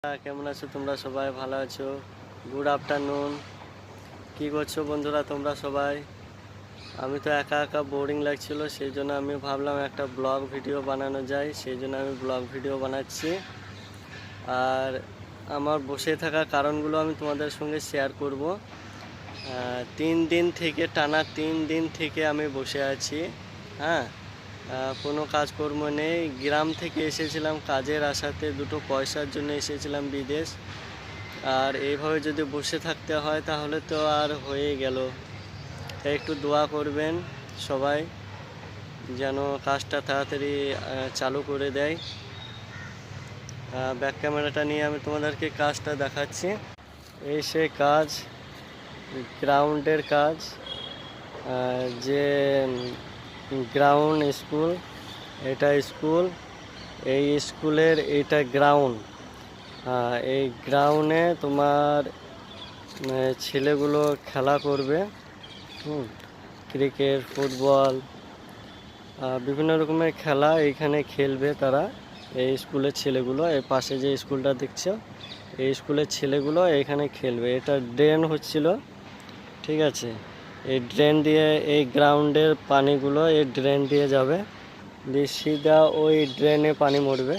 কেমন আছো তোমরা সবাই? ভালো আছো? Good afternoon. কি করছো বন্ধুরা তোমরা সবাই? আমি তো একা একা বোরিং লাগছিল, সেই জন্য আমি ভাবলাম একটা ব্লগ ভিডিও বানানো যায়, সেই জন্য আমি ব্লগ ভিডিও বানাচ্ছি। আর আমার বসে থাকার কারণগুলো আমি তোমাদের সঙ্গে শেয়ার করব। 3 দিন থেকে আমি বসে আছি। হ্যাঁ, কোনো কাজকর্ম নেই। গ্রাম থেকে এসেছিলাম কাজের আশাতে, দুটো পয়সার জন্য এসেছিলাম বিদেশ। আর এইভাবে যদি বসে থাকতে হয় তাহলে তো আর হয়ে গেল। তাই একটু দোয়া করবেন সবাই যেন কাজটা তাড়াতাড়ি চালু করে দেয়। ব্যাক ক্যামেরাটা নিয়ে আমি তোমাদেরকে কাজটা দেখাচ্ছি। এই সে কাজ, গ্রাউন্ডের কাজ। যে গ্রাউন্ড স্কুল, এটা স্কুল, এই স্কুলের এইটা গ্রাউন্ড। এই গ্রাউন্ডে তোমার ছেলেগুলো খেলা করবে। ক্রিকেট, ফুটবল, বিভিন্ন রকমের খেলা এইখানে খেলবে তারা। এই স্কুলের ছেলেগুলো, এই পাশে যে স্কুলটা দেখছো, এই স্কুলের ছেলেগুলো এখানে খেলবে। এটা ড্রেন হচ্ছিল, ঠিক আছে। এই ড্রেন দিয়ে এই গ্রাউন্ডের পানিগুলো এই ড্রেন দিয়ে যাবে, দিয়ে সিধা ওই ড্রেনে পানি মরবে।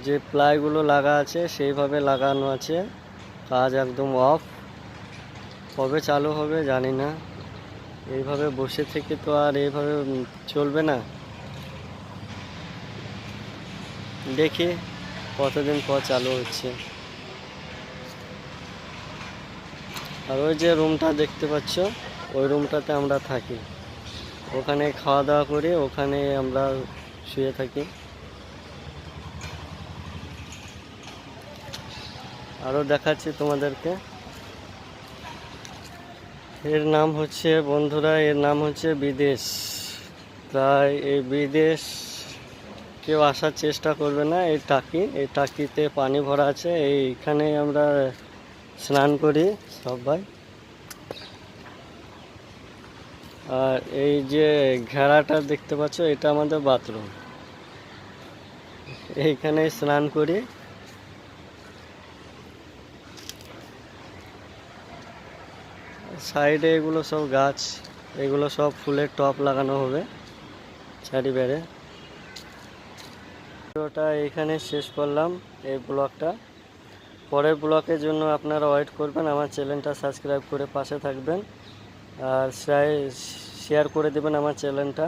যে প্লাইগুলো লাগা আছে সেইভাবে লাগানো আছে। কাজ একদম অফ, কবে চালু হবে জানি না। এইভাবে বসে থেকে তো আর এইভাবে চলবে না। দেখি কতদিন পর চালু হচ্ছে। আর ওই যে রুমটা দেখতে পাচ্ছ, ওই রুমটাতে আমরা থাকি, ওখানে খাওয়া দাওয়া করি, ওখানে আমরা শুয়ে থাকি। আরও দেখাচ্ছি তোমাদেরকে। এর নাম হচ্ছে বন্ধুরা, এর নাম হচ্ছে বিদেশ। তাই এই বিদেশ কেউ আসার চেষ্টা করবে না। এই টাকিতে পানি ভরা আছে, এইখানে আমরা স্নান করি সবাই। আর এই যে ঘেরাটা দেখতে পাচ্ছ, এটা আমাদের বাথরুম, এইখানে স্নান করি। সাইডে এগুলো সব গাছ, এগুলো সব ফুলের টব লাগানো হবে চারিবেড়ে। ভিডিওটা এইখানে শেষ করলাম, এই ব্লগটা। পরের ব্লগের জন্য আপনারা ওয়েট করবেন। আমার চ্যানেলটা সাবস্ক্রাইব করে পাশে থাকবেন, আর শেয়ার করে দেবেন আমার চ্যানেলটা।